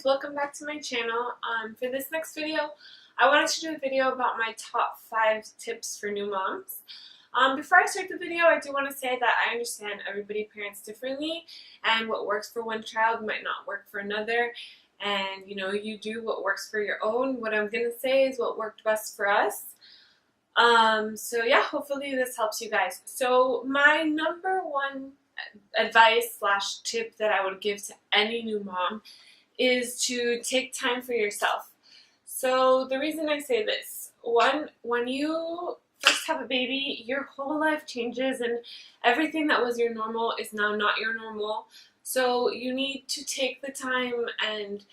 welcome back to my channel. For this next video, I wanted to do a video about my top 5 tips for new moms. Before I start the video, I do want to say that I understand everybody parents differently, and what works for one child might not work for another, and you do what works for your own. What I'm going to say is what worked best for us. So yeah, hopefully this helps you guys. So my number one advice / tip that I would give to any new mom is to take time for yourself. So the reason I say this, one, when you first have a baby, your whole life changes and everything that was your normal is now not your normal. So you need to take the time and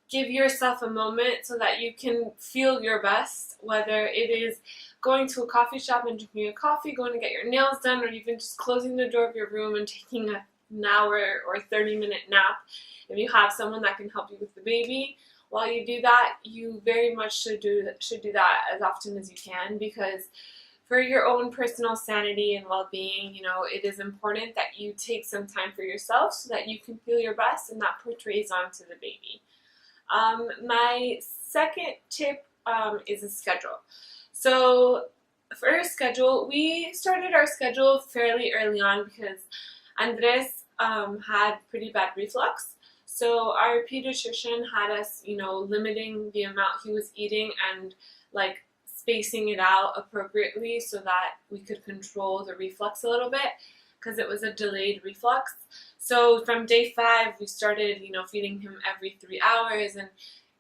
give yourself a moment so that you can feel your best, whether it is going to a coffee shop and drinking a coffee, going to get your nails done, or even just closing the door of your room and taking an hour or 30-minute nap. If you have someone that can help you with the baby while you do that, you very much should do that as often as you can, because for your own personal sanity and well-being, it is important that you take some time for yourself so that you can feel your best, and that portrays onto the baby. My second tip is a schedule. So for our schedule, we started our schedule fairly early on because Andres had pretty bad reflux. So our pediatrician had us, limiting the amount he was eating and spacing it out appropriately so that we could control the reflux a little bit, because it was a delayed reflux. So from day 5, we started, feeding him every 3 hours, and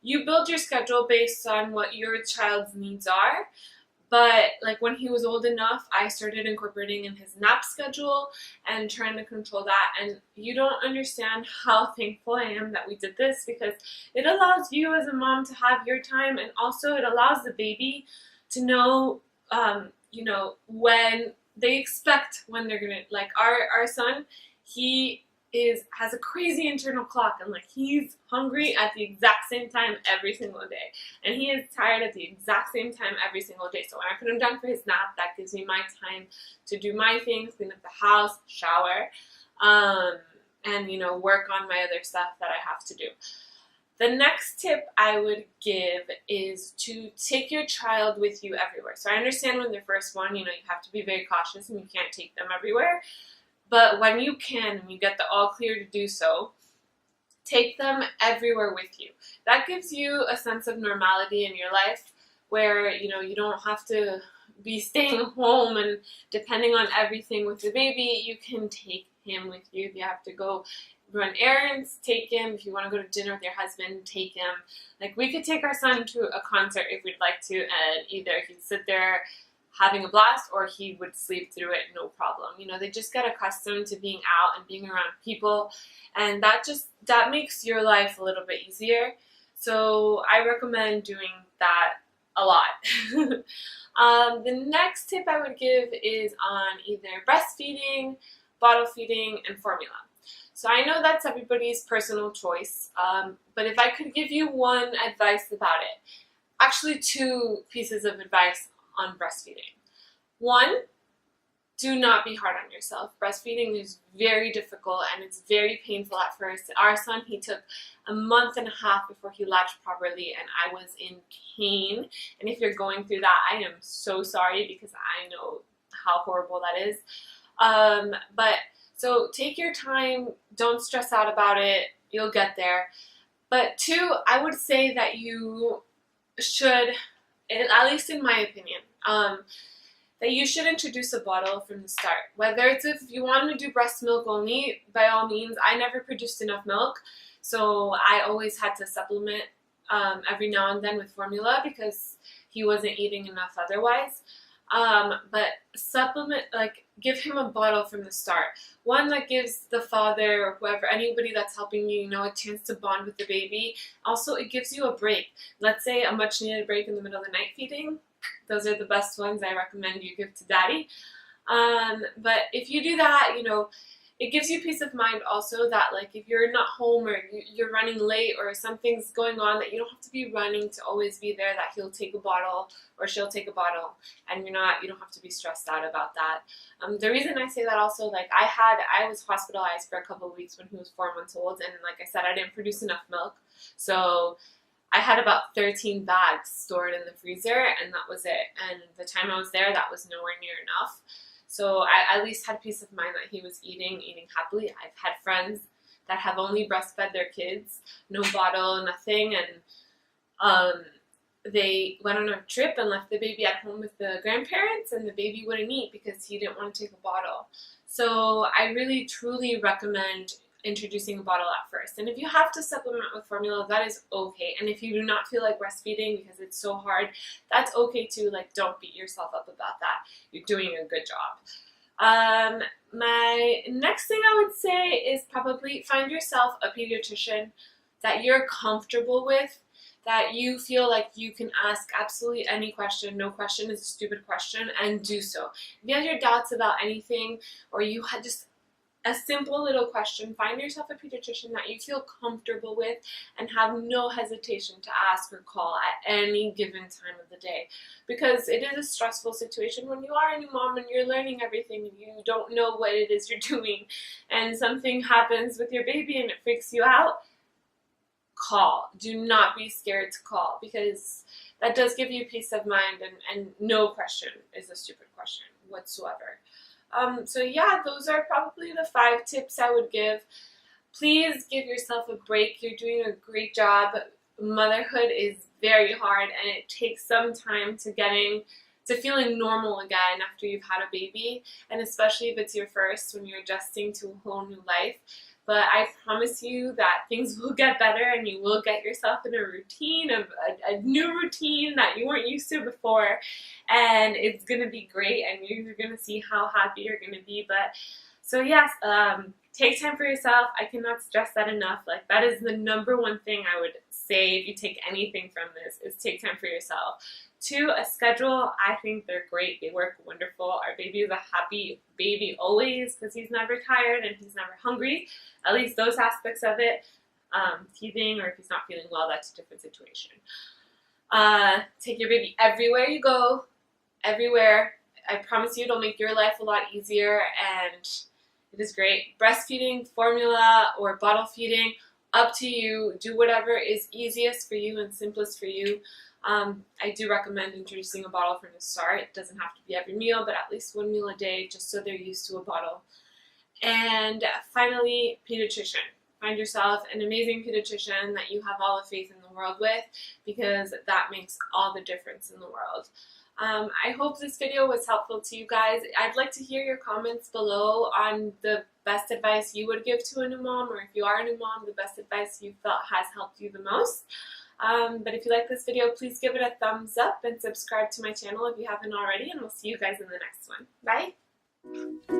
you build your schedule based on what your child's needs are. But when he was old enough, I started incorporating in his nap schedule and trying to control that. And you don't understand how thankful I am that we did this, because it allows you as a mom to have your time, and also it allows the baby to know, when they expect when they're gonna, our son, he has a crazy internal clock, and he's hungry at the exact same time every single day, and he is tired at the exact same time every single day. So when I put him down for his nap, that gives me my time to do my things, clean up the house, shower, and work on my other stuff that I have to do. The next tip I would give is to take your child with you everywhere. So I understand when they're first one, you have to be very cautious and you can't take them everywhere. But when you can, and you get the all clear to do so, take them everywhere with you. That gives you a sense of normality in your life where, you don't have to be staying home and depending on everything with the baby. You can take him with you. If you have to go run errands, take him. If you want to go to dinner with your husband, take him. We could take our son to a concert if we'd like to, and either he'd sit there having a blast, or he would sleep through it, no problem. They just get accustomed to being out and being around people, and that makes your life a little bit easier. So I recommend doing that a lot. The next tip I would give is on either breastfeeding, bottle feeding, and formula. So I know that's everybody's personal choice, but if I could give you one advice about it, actually 2 pieces of advice on breastfeeding. 1, do not be hard on yourself. Breastfeeding is very difficult and it's very painful at first. Our son, he took a month and a half before he latched properly, and I was in pain. And if you're going through that, I am so sorry, because I know how horrible that is. So take your time, don't stress out about it, you'll get there. But 2, I would say that you should, at least in my opinion, that you should introduce a bottle from the start. Whether it's if you want to do breast milk only, by all means. I never produced enough milk, so I always had to supplement every now and then with formula because he wasn't eating enough otherwise. But supplement, give him a bottle from the start. One that gives the father or whoever, anybody that's helping you, a chance to bond with the baby. Also, it gives you a break. Let's say a much needed break in the middle of the night feeding. Those are the best ones I recommend you give to daddy. But if you do that, it gives you peace of mind also that like if you're not home or you're running late or something's going on, that you don't have to be running to always be there, that he'll take a bottle or she'll take a bottle, and you don't have to be stressed out about that. The reason I say that also, like I was hospitalized for a couple of weeks when he was 4 months old, and like I said, I didn't produce enough milk, so I had about 13 bags stored in the freezer, and that was it. And the time I was there, that was nowhere near enough. So I at least had peace of mind that he was eating happily. I've had friends that have only breastfed their kids, no bottle, nothing, and they went on a trip and left the baby at home with the grandparents, and the baby wouldn't eat because he didn't want to take a bottle. So I really, truly recommend introducing a bottle at first. And if you have to supplement with formula, that is okay. And if you do not feel like breastfeeding because it's so hard, that's okay too. Like, don't beat yourself up about that. You're doing a good job. My next thing I would say is probably find yourself a pediatrician that you're comfortable with, that you feel like you can ask absolutely any question. No question is a stupid question, and do so. If you have your doubts about anything, or you had just a simple little question, find yourself a pediatrician that you feel comfortable with and have no hesitation to ask or call at any given time of the day. Because it is a stressful situation when you are a new mom and you're learning everything and you don't know what it is you're doing, and something happens with your baby and it freaks you out. Call. Do not be scared to call, because that does give you peace of mind, and no question is a stupid question whatsoever. So yeah, those are probably the 5 tips I would give. Please give yourself a break. You're doing a great job. Motherhood is very hard, and it takes some time to feeling normal again after you've had a baby, and especially if it's your first, when you're adjusting to a whole new life. But I promise you that things will get better, and you will get yourself in a routine, a new routine that you weren't used to before, and it's going to be great, and you're going to see how happy you're going to be. But so yes, take time for yourself. I cannot stress that enough. Like, that is the #1 thing I would say if you take anything from this, is take time for yourself. 2, a schedule. I think they're great. They work wonderful. Our baby is a happy baby always, because he's never tired and he's never hungry. At least those aspects of it. Teething, or if he's not feeling well, that's a different situation. Take your baby everywhere you go. Everywhere. I promise you, it'll make your life a lot easier, and it is great. Breastfeeding, formula, or bottle feeding, up to you. Do whatever is easiest for you and simplest for you. I do recommend introducing a bottle from the start. It doesn't have to be every meal, but at least 1 meal a day, just so they're used to a bottle. And finally, pediatrician. Find yourself an amazing pediatrician that you have all the faith in the world with, because that makes all the difference in the world. I hope this video was helpful to you guys. I'd like to hear your comments below on the best advice you would give to a new mom, or if you are a new mom, the best advice you felt has helped you the most. But if you like this video, please give it a thumbs up and subscribe to my channel if you haven't already, and we'll see you guys in the next one. Bye!